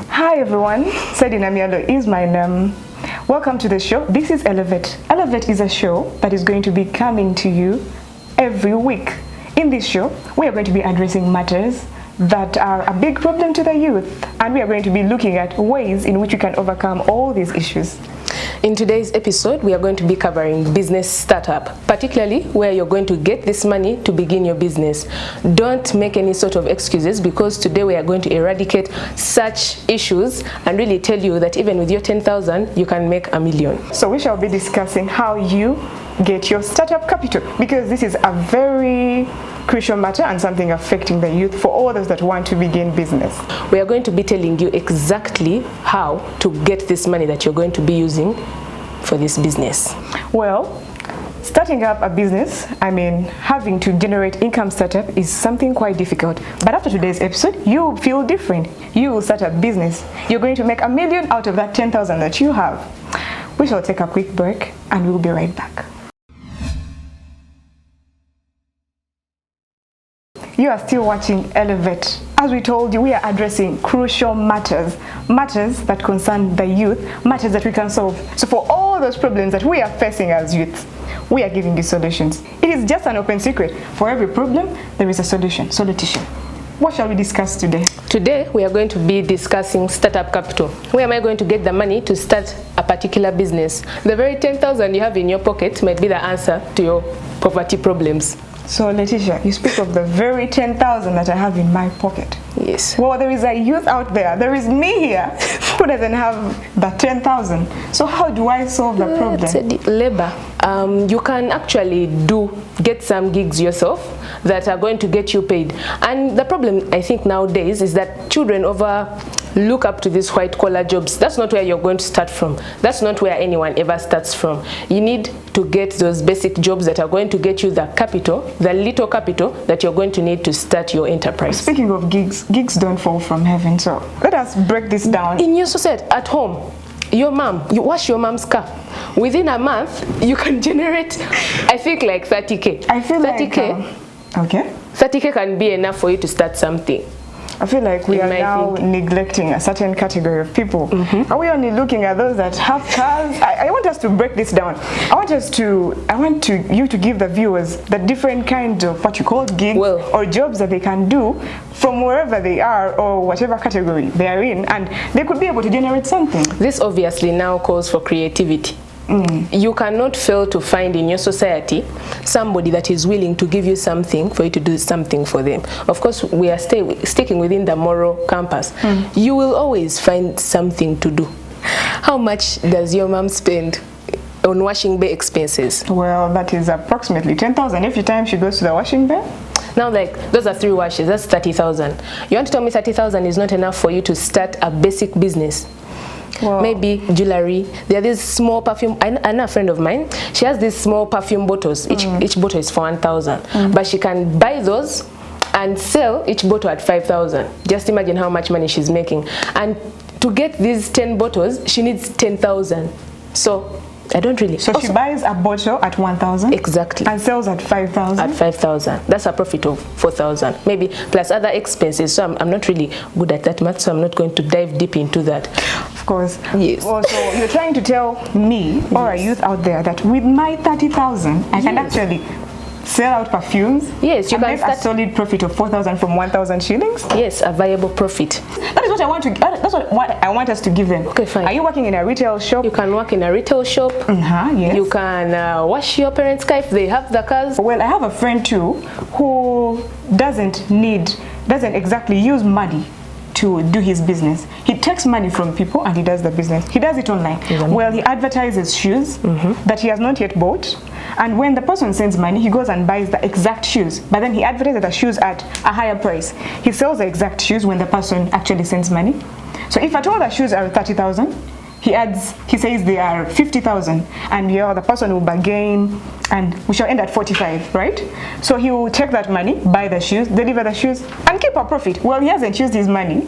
Hi everyone, Sadina Mialo is my name. Welcome to the show. This is Elevate. Elevate is a show that is going to be coming to you every week. In this show, we are going to be addressing matters that are a big problem to the youth, and we are going to be looking at ways in which we can overcome all these issues. In today's episode, we are going to be covering business startup, particularly where you're going to get this money to begin your business. Don't make any sort of excuses, because today we are going to eradicate such issues and really tell you that even with your 10,000, you can make $1 million. So we shall be discussing how you get your startup capital, because this is a very crucial matter and something affecting the youth for all those that want to begin business. We are going to be telling you exactly how to get this money that you're going to be using for this business. Well, starting up a business, having to generate income startup is something quite difficult. But after today's episode, you feel different. You will start a business. You're going to make $1 million out of that 10,000 that you have. We shall take a quick break and we'll be right back. You are still watching Elevate. As we told you, we are addressing crucial matters that concern the youth, matters that we can solve. So for all those problems that we are facing as youth, we are giving you solutions. It is just an open secret. For every problem, there is a solution. So Letitia, what shall we discuss today? Today, we are going to be discussing startup capital. Where am I going to get the money to start a particular business? The very 10,000 you have in your pocket might be the answer to your poverty problems. So Letitia, you speak of the very 10,000 that I have in my pocket. Yes. Well, there is a youth out there. There is me here who doesn't have the 10,000. So how do I solve the problem? Labor. You can actually get some gigs yourself that are going to get you paid. And the problem, I think, nowadays is that children look up to these white collar jobs. That's not where you're going to start from. That's not where anyone ever starts from. You need to get those basic jobs that are going to get you the capital, the little capital that you're going to need to start your enterprise. Speaking of gigs don't fall from heaven. So let us break this down. In your society, at home, your mom, you wash your mom's car. Within a month, you can generate, I think, like 30K. I feel 30K. Like, okay. 30K can be enough for you to start something. I feel like we are now neglecting a certain category of people. Are we only looking at those that have cars? I want us to break this down. I want you to give the viewers the different kinds of what you call gigs or jobs that they can do from wherever they are or whatever category they are in, and they could be able to generate something. This obviously now calls for creativity. You cannot fail to find in your society somebody that is willing to give you something for you to do something for them. Of course, we are sticking within the moral compass. You will always find something to do. How much does your mom spend on washing bay expenses? Well, that is approximately 10,000 every time she goes to the washing bay. Now, like, those are 3 washes, that's 30,000. You want to tell me 30,000 is not enough for you to start a basic business? Wow. Maybe jewelry. There are these small perfume. I know a friend of mine. She has these small perfume bottles. Each bottle is for 1,000. But she can buy those and sell each bottle at 5,000. Just imagine how much money she's making. And to get these 10 bottles, she needs 10,000. So I don't really. So she buys a bottle at 1,000. Exactly. And sells at 5,000. At 5,000. That's a profit of 4,000. Maybe plus other expenses. So I'm not really good at that much. So I'm not going to dive deep into that. Of course. Yes. Well, so you're trying to tell me or a youth out there that with my 30,000, I can actually sell out perfumes. Yes, you can make a solid profit of 4,000 from 1,000 shillings. Yes, a viable profit. That is what I want to. That's what I want us to give them. Okay, fine. Are you working in a retail shop? You can work in a retail shop. Yes. You can wash your parents' car if they have the cars. Well, I have a friend too who doesn't exactly use money to do his business. He takes money from people and he does the business. He does it online. Well, he advertises shoes that he has not yet bought. And when the person sends money, he goes and buys the exact shoes. But then he advertises the shoes at a higher price. He sells the exact shoes when the person actually sends money. So if at all the shoes are 30,000, he says they are 50,000, and the person will bargain, and we shall end at 45, right? So he will take that money, buy the shoes, deliver the shoes, and keep a profit. Well, he hasn't used his money,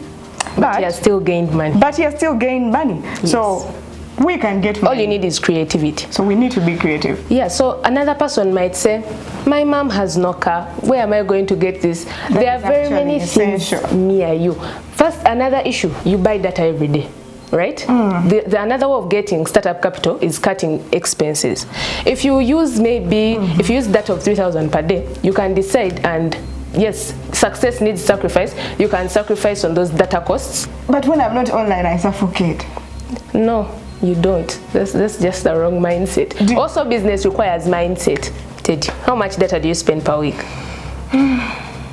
but he has still gained money. Yes. So We can get money. All you need is creativity. So we need to be creative. Yeah, so another person might say, my mom has no car. Where am I going to get this? There are very many things near you. First, another issue, you buy data every day. Right? The another way of getting startup capital is cutting expenses. If you use if you use data of 3,000 per day, you can decide, and yes, success needs sacrifice. You can sacrifice on those data costs. But when I'm not online, I suffocate. No, you don't. That's just the wrong mindset. Also, business requires mindset. Teddy, how much data do you spend per week?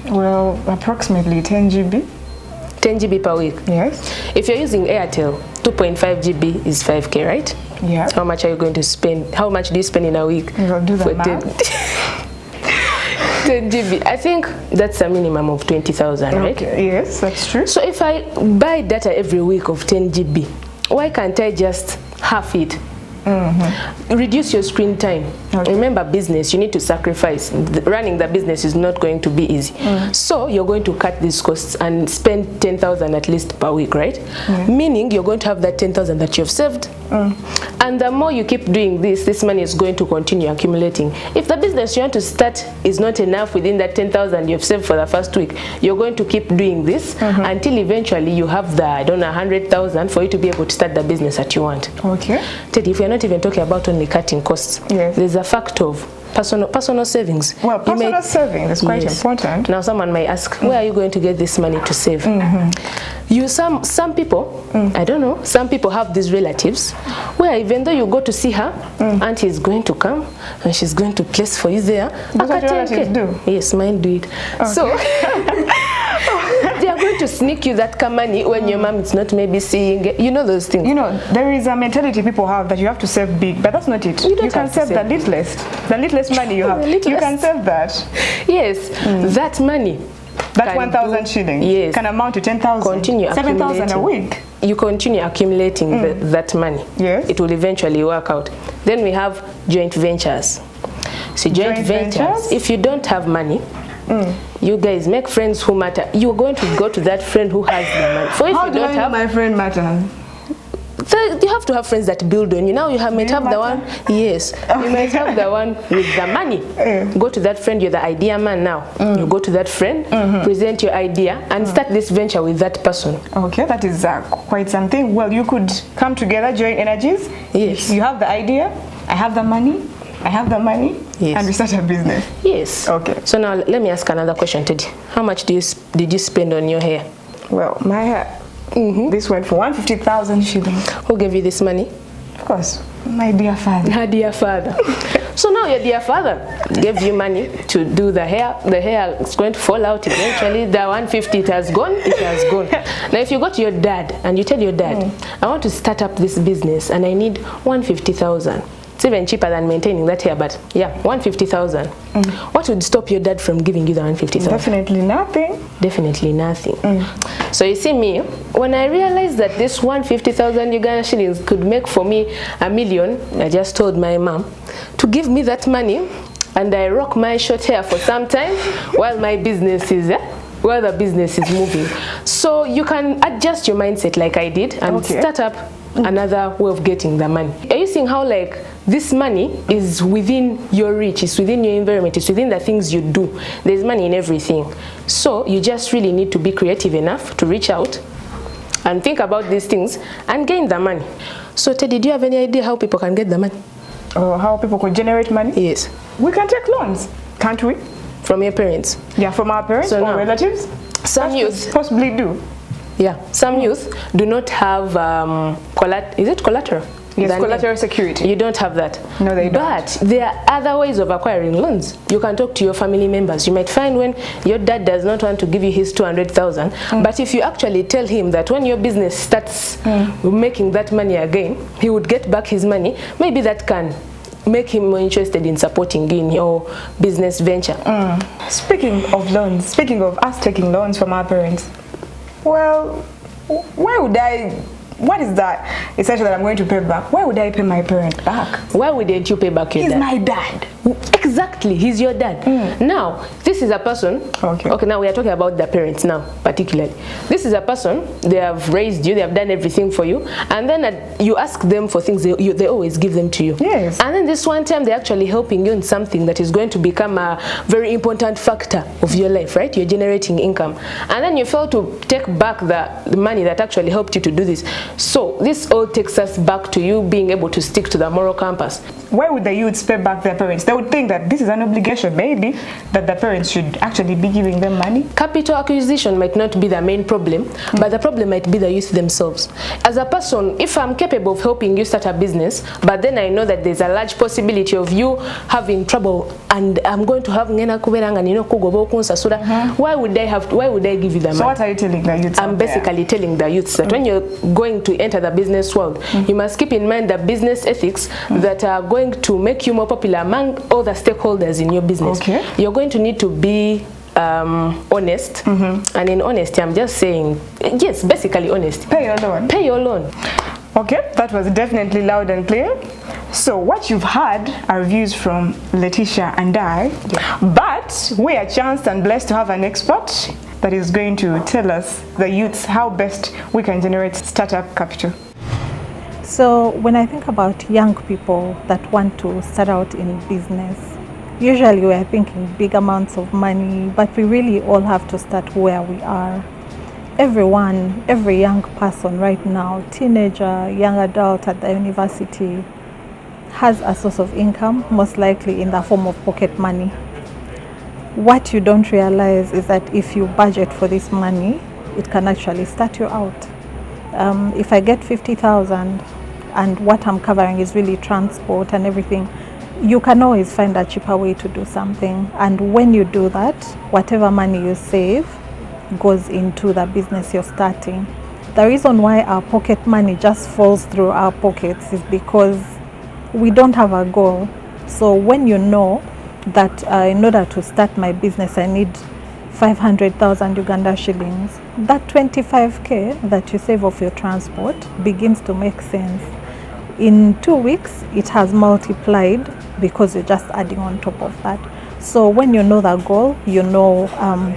Well, approximately 10 GB. 10 GB per week? Yes. If you're using Airtel, 2.5 GB is 5K, right? Yeah. How much are you going to spend? How much do you spend in a week? You'll do the math. 10 GB. I think that's a minimum of 20,000, right? Okay. Yes, that's true. So if I buy data every week of 10 GB, why can't I just half it? Reduce your screen time. Okay. Remember, business, you need to sacrifice. Running the business is not going to be easy. So you're going to cut these costs and spend 10,000 at least per week, right? Meaning you're going to have that 10,000 that you've saved. And the more you keep doing this money is going to continue accumulating. If the business you want to start is not enough within that 10,000 you've saved for the first week, you're going to keep doing this until eventually you have the, I don't know, 100,000 for you to be able to start the business that you want. Okay. Teddy, if we're not even talking about only cutting costs, there's a fact of personal savings. Well, personal saving is quite important. Now someone might ask, where are you going to get this money to save? Some people, I don't know, some people have these relatives where even though you go to see her, auntie is going to come and she's going to place for you there. That's what relatives do? Yes, mine do it. Okay. So they are going to sneak you that money when your mom is not maybe seeing it. You know those things. You know, there is a mentality people have that you have to save big, but that's not it. You can save the littlest money you have. You can save that. Yes, that money. That 1,000 shillings can amount to 10,000. Continue 7,000 a week. You continue accumulating that money. Yes. It will eventually work out. Then we have joint ventures. See, joint ventures, if you don't have money, you guys make friends who matter. You're going to go to that friend who has the money. For if how you do don't I have my friend matter? You have to have friends that build on you. Now you might have the one, yes, you might have the one with the money. Go to that friend, you're the idea man now. You go to that friend, present your idea, and start this venture with that person. Okay, that is quite something. Well, you could come together, join energies. Yes. You have the idea, I have the money, I have the money, and we start a business. Yes. Okay. So now let me ask another question, Teddy. How much did you spend on your hair? Well, my hair, this went for 150,000 shillings. Who gave you this money? Of course, my dear father. Her dear father. So now your dear father gave you money to do the hair. The hair is going to fall out eventually. The 150, it has gone. It has gone. Now if you go to your dad and you tell your dad, I want to start up this business and I need 150,000. It's even cheaper than maintaining that hair, but yeah, 150,000. What would stop your dad from giving you the 150,000? Definitely nothing. Definitely nothing. So you see me, when I realized that this 150,000 Uganda shillings could make for me $1 million, I just told my mom to give me that money, and I rock my short hair for some time while my business is while the business is moving. So you can adjust your mindset like I did and start up another way of getting the money. Are you seeing how like this money is within your reach, it's within your environment, it's within the things you do. There's money in everything. So you just really need to be creative enough to reach out and think about these things and gain the money. So Teddy, do you have any idea how people can get the money? Or how people could generate money? Yes. We can take loans, can't we? From your parents? Yeah, from our parents or relatives. Some youth possibly do. Yeah, some youth do not have is it collateral? Yes, collateral security. You don't have that. No, they don't. But there are other ways of acquiring loans. You can talk to your family members. You might find when your dad does not want to give you his 200,000, but if you actually tell him that when your business starts making that money again, he would get back his money, maybe that can make him more interested in supporting you in your business venture. Speaking of loans, speaking of us taking loans from our parents, well, why would I what is that essential that I'm going to pay back? Why would I pay my parent back? Why wouldn't you pay back your dad? He's my dad. Exactly, he's your dad. Now, this is a person, okay, now we are talking about the parents now, particularly. This is a person, they have raised you, they have done everything for you, and then you ask them for things, they always give them to you. Yes. And then this one time, they're actually helping you in something that is going to become a very important factor of your life, right? You're generating income. And then you fail to take back the money that actually helped you to do this. So this all takes us back to you being able to stick to the moral compass. Why would the youths pay back their parents? They would think that this is an obligation, maybe, that the parents should actually be giving them money. Capital acquisition might not be the main problem, but the problem might be the youth themselves. As a person, if I'm capable of helping you start a business, but then I know that there's a large possibility of you having trouble, and I'm going to have why would I give you the money? So what are you telling the youths? I'm basically telling the youths that when you're going to enter the business world, you must keep in mind the business ethics that are going to make you more popular among all the stakeholders in your business. Okay. You're going to need to be honest, and in honesty, I'm just saying, yes, basically honest. Pay your loan. Pay your loan. Okay, that was definitely loud and clear. So what you've heard are views from Letitia and I, but we are chanced and blessed to have an expert that is going to tell us, the youths, how best we can generate startup capital. So when I think about young people that want to start out in business, usually we are thinking big amounts of money, but we really all have to start where we are. Every young person right now, teenager, young adult at the university, has a source of income, most likely in the form of pocket money. What you don't realize is that if you budget for this money, it can actually start you out. If I get 50,000 and what I'm covering is really transport and everything, you can always find a cheaper way to do something. And when you do that, whatever money you save goes into the business you're starting. The reason why our pocket money just falls through our pockets is because we don't have a goal. So when you know that in order to start my business I need 500,000 Uganda shillings, that 25k that you save off your transport begins to make sense. In 2 weeks it has multiplied because you're just adding on top of that. So when you know the goal, you know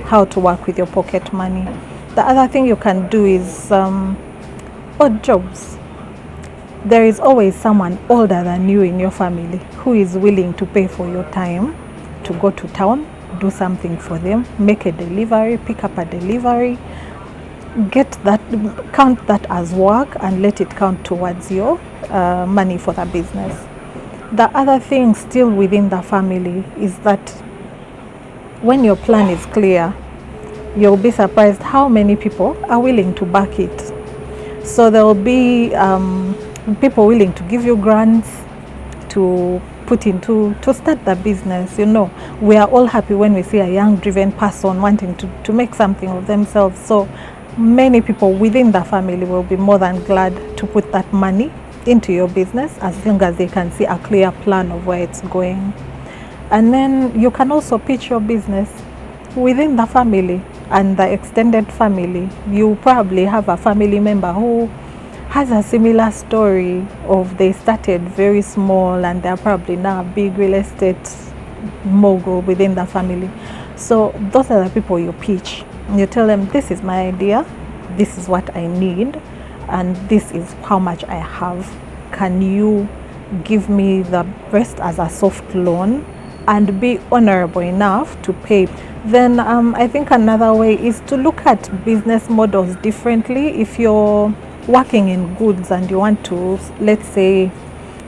how to work with your pocket money. The other thing you can do is odd jobs. There is always someone older than you in your family who is willing to pay for your time to go to town, do something for them, make a delivery, pick up a delivery, get that, count that as work and let it count towards your money for the business. The other thing still within the family is that when your plan is clear, you'll be surprised how many people are willing to back it. So there will be people willing to give you grants to put into to start the business. You know, we are all happy when we see a young driven person wanting to make something of themselves. So many people within the family will be more than glad to put that money into your business as long as they can see a clear plan of where it's going. And then you can also pitch your business within the family and the extended family. You probably have a family member who has a similar story of they started very small and they're probably now a big real estate mogul within the family. So those are the people you pitch. You tell them, this is my idea, this is what I need, and this is how much I have. Can you give me the rest as a soft loan and be honorable enough to pay? Then I think another way is to look at business models differently. If you're working in goods and you want to, let's say,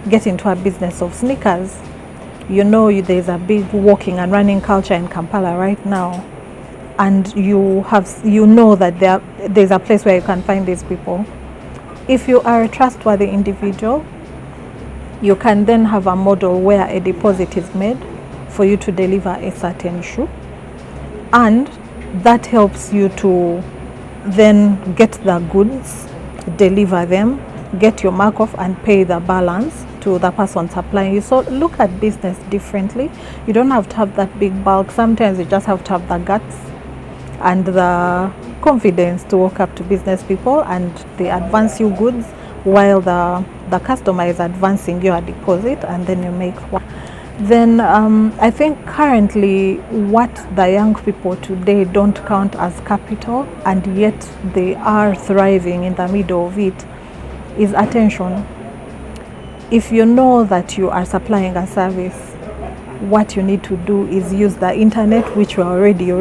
get into a business of sneakers, you know there's a big walking and running culture in Kampala right now, and you know that there's a place where you can find these people. If you are a trustworthy individual, you can then have a model where a deposit is made for you to deliver a certain shoe, and that helps you to then get the goods, deliver them, get your markup and pay the balance to the person supplying you. So look at business differently. You don't have to have that big bulk. Sometimes you just have to have the guts and the confidence to walk up to business people and they advance you goods while the customer is advancing your deposit, and then you make one. Then I think currently what the young people today don't count as capital, and yet they are thriving in the middle of it, is attention. If you know that you are supplying a service, what you need to do is use the internet, which you are already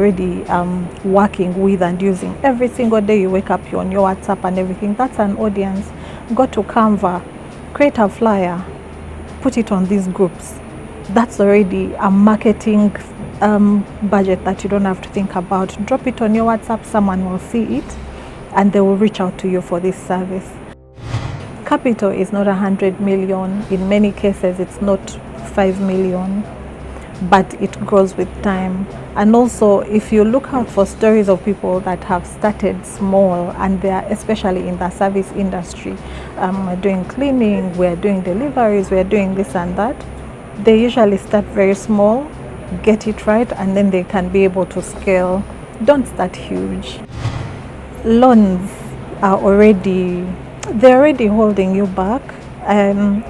working with and using every single day. You wake up, you're on your WhatsApp and everything. That's an audience. Go to Canva, create a flyer, put it on these groups. That's already a marketing budget that you don't have to think about. Drop it on your WhatsApp, someone will see it and they will reach out to you for this service. Capital is not 100 million. In many cases, it's not 5 million, but it grows with time. And also, if you look out for stories of people that have started small, and they are especially in the service industry, we're doing cleaning, we're doing deliveries, we're doing this and that, they usually start very small, get it right, and then they can be able to scale. Don't start huge. Loans are they're already holding you back.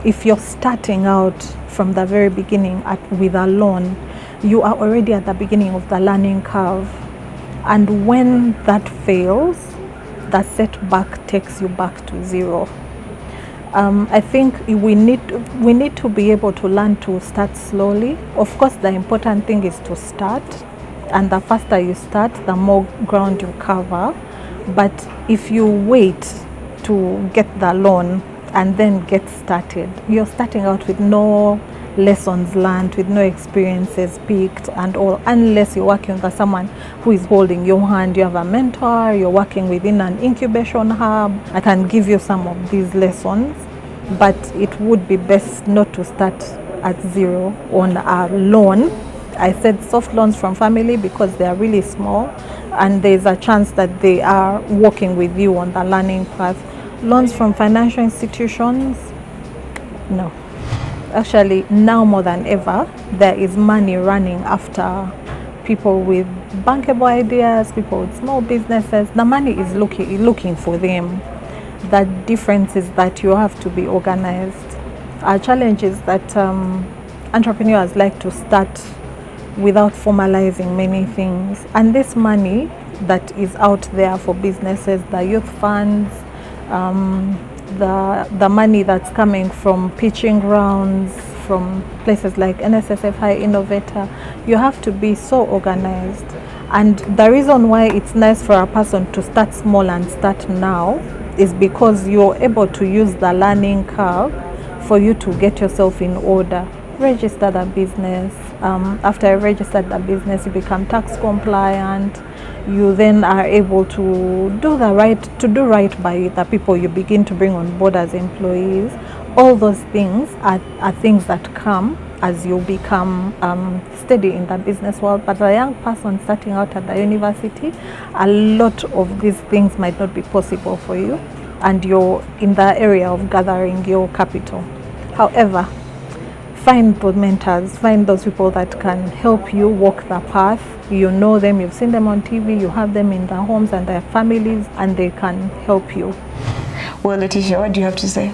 If you're starting out from the very beginning with a loan, you are already at the beginning of the learning curve. And when that fails, the setback takes you back to zero. I think we need to be able to learn to start slowly. Of course, the important thing is to start, and the faster you start, the more ground you cover. But if you wait to get the loan and then get started, you're starting out with no lessons learned, with no experiences picked and all, unless you're working with someone who is holding your hand. You have a mentor, you're working within an incubation hub. I can give you some of these lessons, but it would be best not to start at zero on a loan. I said soft loans from family because they are really small and there's a chance that they are working with you on the learning path. Loans from financial institutions, no. Actually, now more than ever, there is money running after people with bankable ideas, people with small businesses. The money is looking for them. The difference is that you have to be organized. Our challenge is that entrepreneurs like to start without formalizing many things. And this money that is out there for businesses, the youth funds, the money that's coming from pitching rounds, from places like NSSF High Innovator, you have to be so organized. And the reason why it's nice for a person to start small and start now is because you're able to use the learning curve for you to get yourself in order. Register the business. After you register the business, you become tax compliant. You then are able to do right by the people you begin to bring on board as employees. All those things are things that come as you become steady in the business world. But a young person starting out at the university, a lot of these things might not be possible for you, and you're in the area of gathering your capital. However, find those mentors, find those people that can help you walk the path. You know them, you've seen them on TV, you have them in their homes and their families, and they can help you. Well, Letitia, what do you have to say?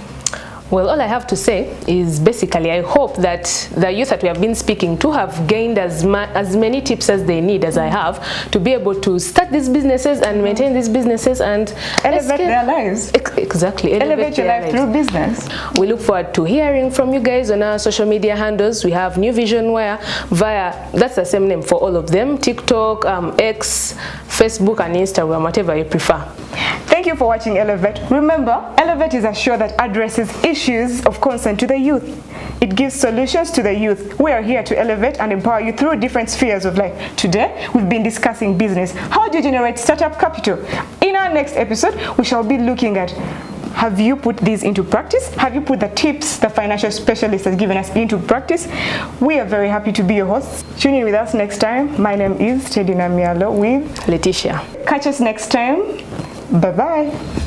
Well, all I have to say is basically I hope that the youth that we have been speaking to have gained as many tips as they need, as I have, to be able to start these businesses and maintain these businesses and elevate their lives. Exactly. Elevate your life through business. We look forward to hearing from you guys on our social media handles. We have New Vision via, that's the same name for all of them, TikTok, X, Facebook and Instagram, whatever you prefer. Thank you for watching Elevate. Remember, Elevate is a show that addresses issues of concern to the youth. It gives solutions to the youth. We are here to elevate and empower you through different spheres of life. Today, we've been discussing business. How do you generate startup capital? In our next episode, we shall be looking at, have you put these into practice? Have you put the tips the financial specialist has given us into practice? We are very happy to be your hosts. Tune in with us next time. My name is Teddy Namialo with Letitia. Catch us next time. Bye-bye.